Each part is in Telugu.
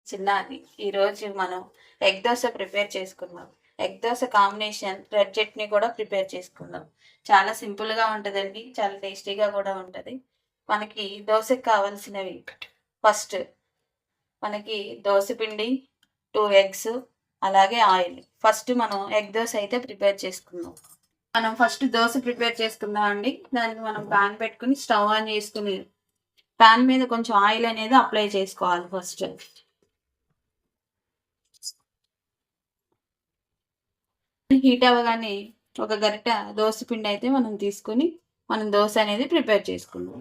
చిన్నారి ఈరోజు మనం ఎగ్ దోశ ప్రిపేర్ చేసుకుందాం. Egg dosa combination red chutney కూడా ప్రిపేర్ చేసుకుందాం. చాలా సింపుల్గా ఉంటుందండి, చాలా టేస్టీగా కూడా ఉంటుంది. మనకి దోశకి కావాల్సినవి ఫస్ట్ మనకి దోశ పిండి, 2 ఎగ్స్, అలాగే ఆయిల్. ఫస్ట్ మనం ఎగ్ దోశ అయితే ప్రిపేర్ చేసుకుందాం. మనం ఫస్ట్ దోశ ప్రిపేర్ చేసుకుందాం అండి. దానికి మనం ప్యాన్ పెట్టుకుని స్టవ్ ఆన్ చేసుకుని ప్యాన్ మీద కొంచెం ఆయిల్ అనేది అప్లై చేసుకోవాలి. ఫస్ట్ హీట్ అవ్వగానే ఒక గరిట దోశ పిండి అయితే మనం తీసుకొని మనం దోశ అనేది ప్రిపేర్ చేసుకుందాం.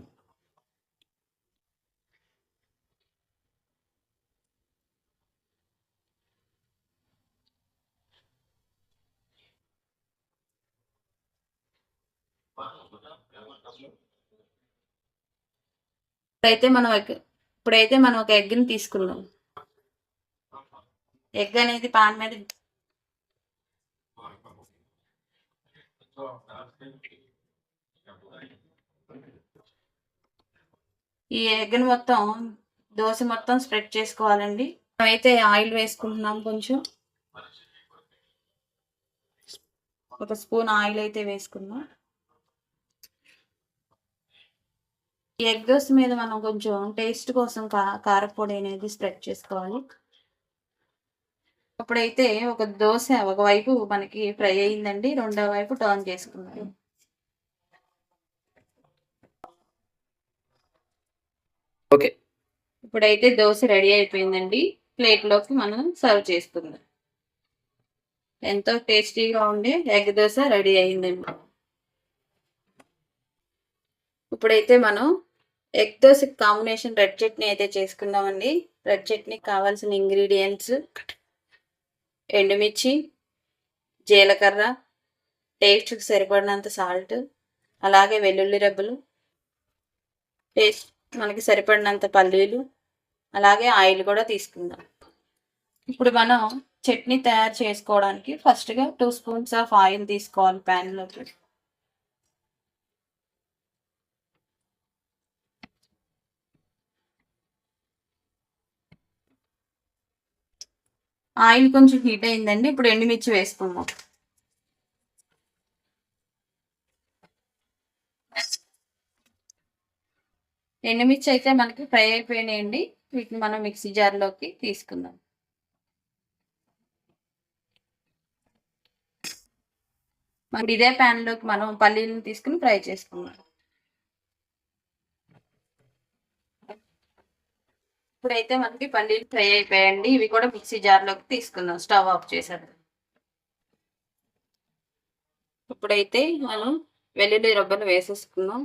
ఇప్పుడైతే మనం ఒక ఎగ్ని తీసుకుందాం. ఎగ్ అనేది పాన్ మీద ఈ ఎగ్ని మొత్తం దోశ మొత్తం స్ప్రెడ్ చేసుకోవాలండి. మనమైతే ఆయిల్ వేసుకుంటున్నాం. కొంచెం ఒక స్పూన్ ఆయిల్ అయితే వేసుకుందాం. ఈ ఎగ్ దోశ మీద మనం కొంచెం టేస్ట్ కోసం కారపొడి అనేది స్ప్రెడ్ చేసుకోవాలి. అప్పుడైతే ఒక దోశ ఒకవైపు మనకి ఫ్రై అయిందండి, రెండో వైపు టర్న్ చేసుకున్నాం. ఓకే, ఇప్పుడైతే దోశ రెడీ అయిపోయిందండి. ప్లేట్లోకి మనం సర్వ్ చేసుకుందాం. ఎంతో టేస్టీగా ఉండే ఎగ్ దోశ రెడీ అయిందండి. ఇప్పుడైతే మనం egg dosa combination red chutney అయితే చేసుకుందామండి. రెడ్ చట్నీకి కావాల్సిన ఇంగ్రీడియంట్స్ ఎండుమిర్చి, జీలకర్ర, టేస్ట్కి సరిపడినంత సాల్ట్, అలాగే వెల్లుల్లి రెబ్బలు, టేస్ట్ మనకి సరిపడినంత పల్లీలు, అలాగే ఆయిల్ కూడా తీసుకుందాం. ఇప్పుడు మనం చట్నీ తయారు చేసుకోవడానికి ఫస్ట్గా 2 స్పూన్స్ ఆఫ్ ఆయిల్ తీసుకోవాలి ప్యాన్లోకి. ఆయిల్ కొంచెం హీట్ అయిందండి. ఇప్పుడు ఎండుమిర్చి వేసుకుందాం. ఎండుమిర్చి అయితే మనకి ఫ్రై అయిపోయినాయండి. వీటిని మనం మిక్సీ జార్లోకి తీసుకుందాం. మరి ఇదే ప్యాన్లోకి మనం పల్లీలను తీసుకుని ఫ్రై చేసుకుందాం. ఇప్పుడైతే మనకి పల్లీలు ఫ్రై అయిపోయాయండి. ఇవి కూడా మిక్సీ జార్లోకి తీసుకుందాం. స్టవ్ ఆఫ్ చేసారు. ఇప్పుడైతే మనం వెల్లుల్లి రబ్బలు వేసేసుకుందాం.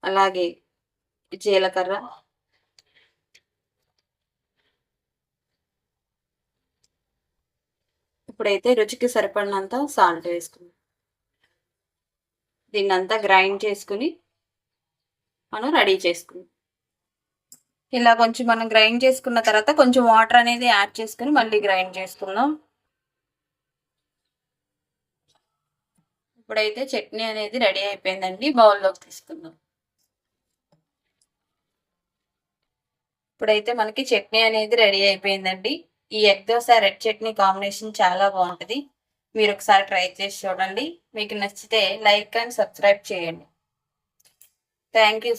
అలాగే జీలకర్ర, ఇప్పుడైతే రుచికి సరిపడినంత సాల్ట్ వేసుకుందాం. దీన్ని అంతా గ్రైండ్ చేసుకుని మనం రెడీ చేసుకుందాం. ఇలా కొంచెం మనం గ్రైండ్ చేసుకున్న తర్వాత కొంచెం వాటర్ అనేది యాడ్ చేసుకుని మళ్ళీ గ్రైండ్ చేసుకుందాం. ఇప్పుడైతే చట్నీ అనేది రెడీ అయిపోయిందండి. బౌల్లోకి తీసుకుందాం. ఇప్పుడైతే మనకి చట్నీ అనేది రెడీ అయిపోయిందండి. ఈ egg dosa red chutney combination చాలా బాగుంటుంది. మీరు ఒకసారి ట్రై చేసి చూడండి. మీకు నచ్చితే లైక్ అండ్ సబ్స్క్రైబ్ చేయండి. Thank you.